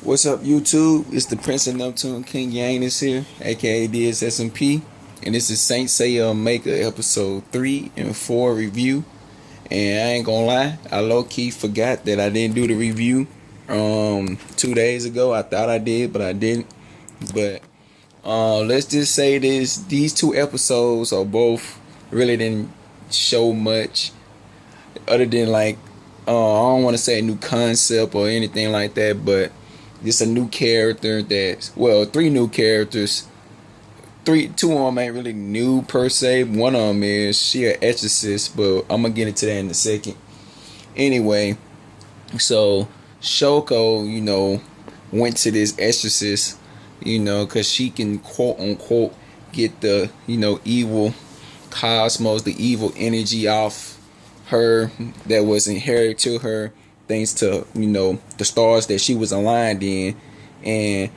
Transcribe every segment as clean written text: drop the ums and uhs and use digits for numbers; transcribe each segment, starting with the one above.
What's up, YouTube? It's the Prince of Neptune, King Yannis here, aka DSSMP, and this is Saint Seiya Maker episode 3 and 4 review. And I ain't gonna lie, I low key forgot that I didn't do the review 2 days ago. I thought I did, but I didn't. But let's just say these two episodes are both really didn't show much other than I don't want to say a new concept or anything like that, but just a new character three new characters. Two of them ain't really new per se. One of them is she an exorcist, but I'm gonna get into that in a second. Anyway, so Shoko, went to this exorcist, cause she can quote unquote get the, evil cosmos, the evil energy off her that was inherited to her thanks to the stars that she was aligned in. And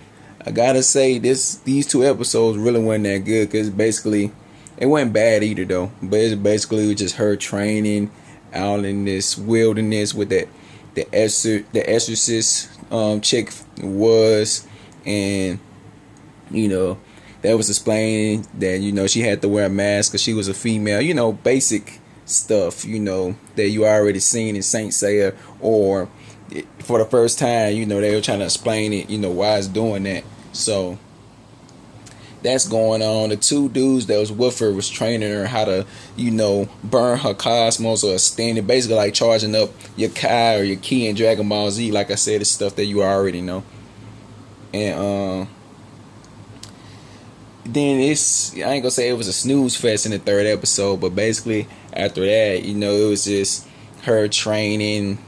I gotta say these two episodes really weren't that good, because basically it wasn't bad either though, but it's basically just her training out in this wilderness with the exorcist chick was. And that was explaining that she had to wear a mask because she was a female, basic stuff that you already seen in Saint Seiya, or for the first time they were trying to explain it, why it's doing that. So that's going on. The two dudes that was with her was training her how to burn her cosmos, or standing, basically like charging up your Kai or your Ki in Dragon Ball Z. Like I said, it's stuff that you already know. And then I ain't gonna say it was a snooze fest in the third episode, but basically after that, it was just her training,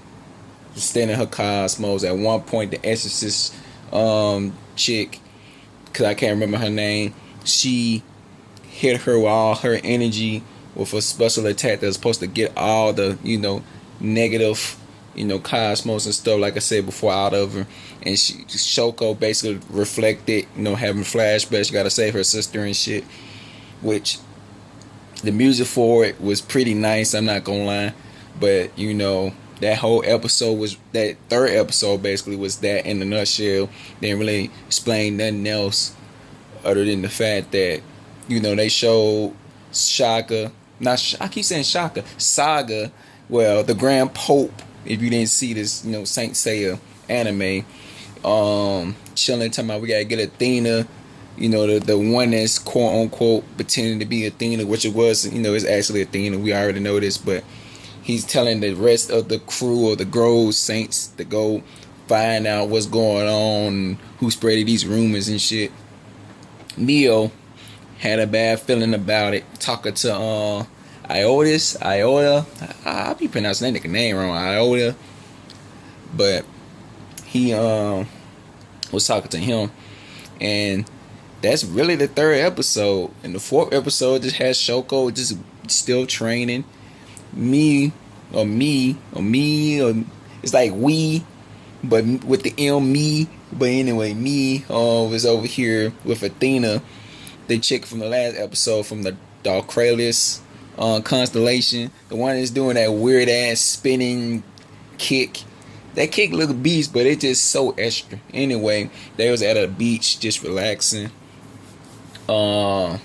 extending her cosmos. At one point, the exorcist chick, because I can't remember her name, she hit her with all her energy with a special attack that was supposed to get all the negative cosmos and stuff, like I said before, out of her. And Shoko basically reflected, having flashbacks. She gotta save her sister and shit, which the music for it was pretty nice, I'm not gonna lie. But that whole episode was, that third episode basically was that in a nutshell. They didn't really explain nothing else other than the fact that they showed I keep saying Shaka, Saga, well, the Grand Pope, if you didn't see this Saint Seiya anime, chilling, talking about we gotta get Athena, the one that's quote unquote pretending to be Athena, which it was, it's actually Athena. We already know this, but he's telling the rest of the crew or the Grove Saints to go find out what's going on, who spreaded these rumors and shit. Neo had a bad feeling about it, talking to Iota. I'll be pronouncing that nigga name wrong, Iota. But he was talking to him, and that's really the third episode. And the fourth episode just has Shoko just still training. Or it's like we, but with the me. But anyway, me was over here with Athena, the chick from the last episode from the Darkralius constellation, the one that's doing that weird ass spinning kick. That kick look beast, but it's just so extra. Anyway, they was at a beach just relaxing. And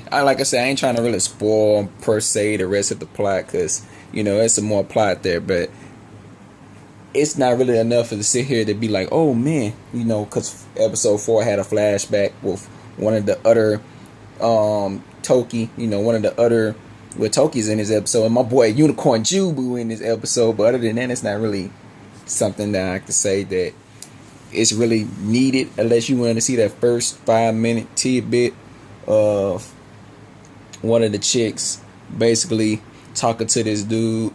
like I said, I ain't trying to really spoil per se the rest of the plot, because there's some more plot there, but it's not really enough to sit here to be like, oh man, because episode 4 had a flashback with one of the other Toki, one of the other, Toki's in this episode, and my boy Unicorn Jubu in this episode. But other than that, it's not really something that I can say that it's really needed, unless you want to see that first 5-minute tidbit of one of the chicks basically talking to this dude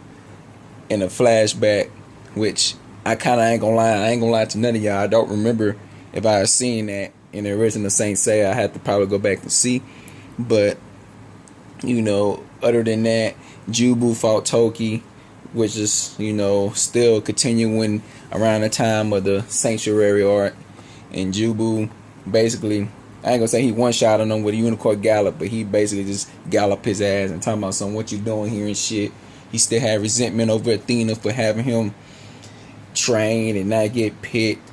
in a flashback, which I kind of ain't gonna lie to none of y'all. I don't remember if I had seen that in the original Saint Seiya. I had to probably go back and see. But other than that, Jubu fought Toki, which is still continuing around the time of the Sanctuary arc. And Jubu basically, I ain't gonna say he one shot on him with a unicorn gallop, but he basically just galloped his ass and talking about something, what you doing here and shit. He still had resentment over Athena for having him train and not get picked.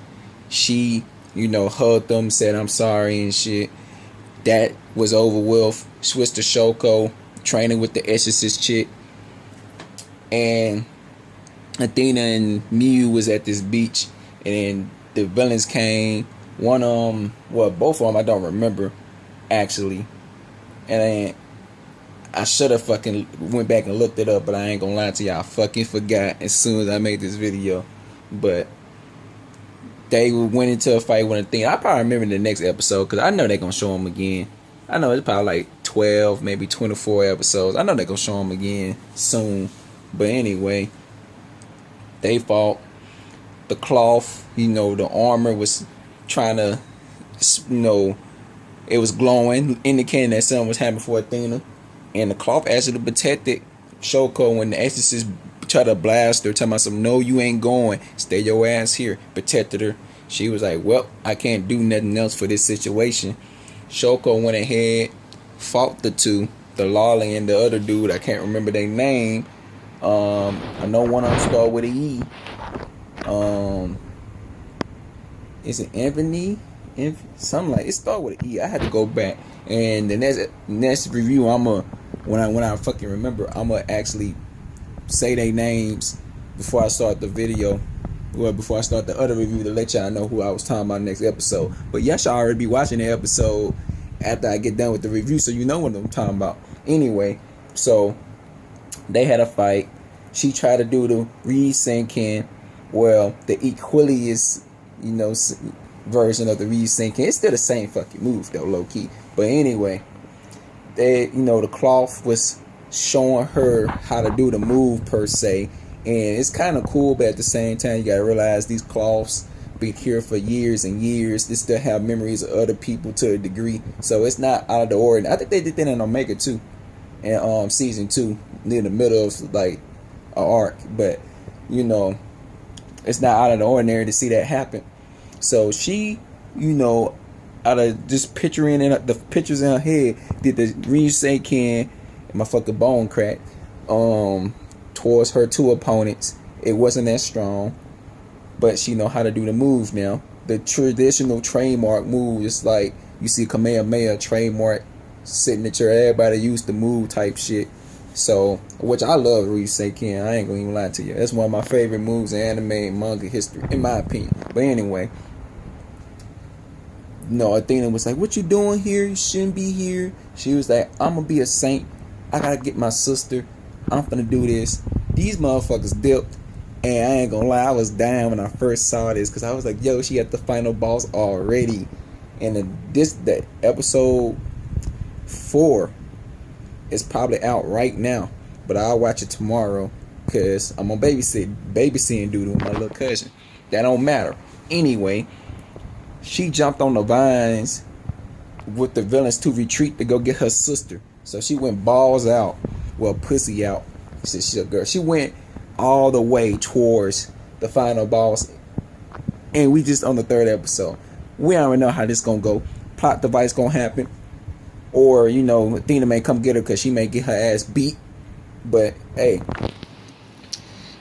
She, hugged them, said I'm sorry and shit. That was over with. Switched to Shoko, training with the Exorcist chick. And Athena and Mew was at this beach, and then the villains came. Both of them I don't remember actually, and I should have fucking went back and looked it up, but I ain't gonna lie to y'all, I fucking forgot as soon as I made this video. But they went into a fight with Athena. I probably remember the next episode because I know they're gonna show them again. I know it's probably like 12, maybe 24 episodes. I know they're gonna show them again soon. But anyway, they fought. The cloth, the armor was trying to, it was glowing, indicating that something was happening for Athena. And the cloth actually protected Shoko when the Exorcist tried to blast her, talking about some, no, you ain't going, stay your ass here. Protected her. She was like, well, I can't do nothing else for this situation. Shoko went ahead, fought the two, the Lolly and the other dude, I can't remember their name. I know one of them started with an E. Is it Anthony? Something like it started with an E. I had to go back, and the next review, when I fucking remember, I'ma actually say their names before I start the video. Well, before I start the other review, to let y'all know who I was talking about next episode. But yes, y'all already be watching the episode after I get done with the review, so you know what I'm talking about. Anyway, so they had a fight. She tried to do the re-sinking. Well, the Equilius, version of the re-sinking. It's still the same fucking move though, low key. But anyway, the cloth was showing her how to do the move per se, and it's kind of cool. But at the same time, you gotta realize these cloths been here for years and years. They still have memories of other people to a degree, so it's not out of the ordinary. I think they did that in Omega too, and season 2, near the middle of like an arc. But it's not out of the ordinary to see that happen. So she, out of just picturing in the pictures in her head, did the re-sinking, my fucking bone crack, towards her two opponents. It wasn't that strong, but she know how to do the move now. The traditional trademark move is like you see Kamehameha trademark signature. Everybody used to move type shit. So, which I love re-sinking. I ain't gonna even lie to you. That's one of my favorite moves in anime and manga history, in my opinion. But anyway, Athena was like, what you doing here? You shouldn't be here. She was like, I'm gonna be a saint. I gotta get my sister. I'm finna do this. These motherfuckers dipped. And I ain't gonna lie, I was down when I first saw this, because I was like, yo, she at the final boss already. And the episode 4 is probably out right now, but I'll watch it tomorrow because I'm on babysitting duty with my little cousin. That don't matter. Anyway, she jumped on the vines with the villains to retreat to go get her sister. So she went balls out, well, pussy out. She's a girl. She went all the way towards the final boss, and we just on the 3rd episode. We don't even know how this gonna go. Plot device gonna happen. Or, Athena may come get her because she may get her ass beat. But, hey,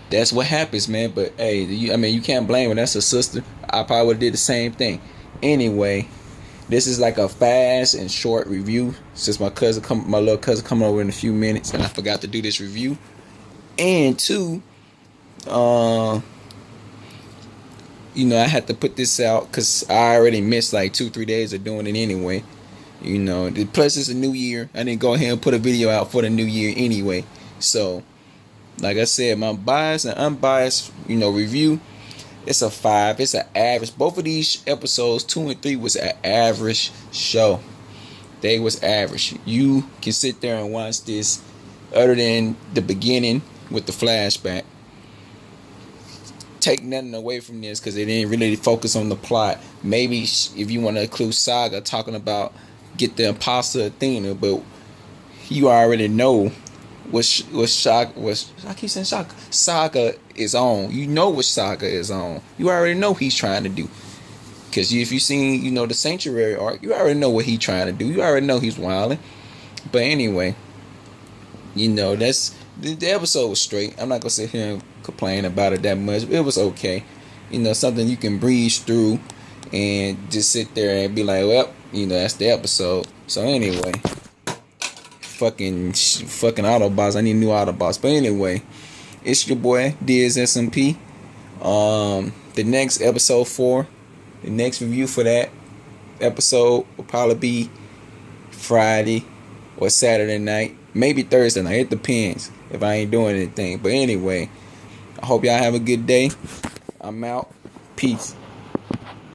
that's what happens, man. But, hey, you can't blame her. That's her sister. I probably would have did the same thing. Anyway, this is like a fast and short review. Since my little cousin coming over in a few minutes, and I forgot to do this review. And 2, I had to put this out because I already missed like 2-3 days of doing it anyway. Plus it's a new year. I didn't go ahead and put a video out for the new year anyway. So, like I said, my biased and unbiased, review, it's a 5. It's an average. Both of these episodes, 2 and 3, was an average show. They was average. You can sit there and watch this, other than the beginning with the flashback. Take nothing away from this because they didn't really focus on the plot. Maybe if you want to include Saga talking about get the imposter Athena, but you already know what I keep saying Saga is on. You know what Saga is on. You already know he's trying to do. Because if you seen, the Sanctuary arc, you already know what he's trying to do. You already know he's wilding. But anyway, that's The episode was straight. I'm not gonna sit here and complain about it that much. It was okay. Something you can breeze through and just sit there and be like, well, that's the episode. So anyway, fucking Autobots. I need new Autobots. But anyway, it's your boy Diz SMP. The next episode 4, the next review for that episode will probably be Friday or Saturday night, maybe Thursday night. It depends if I ain't doing anything. But anyway, I hope y'all have a good day. I'm out. Peace.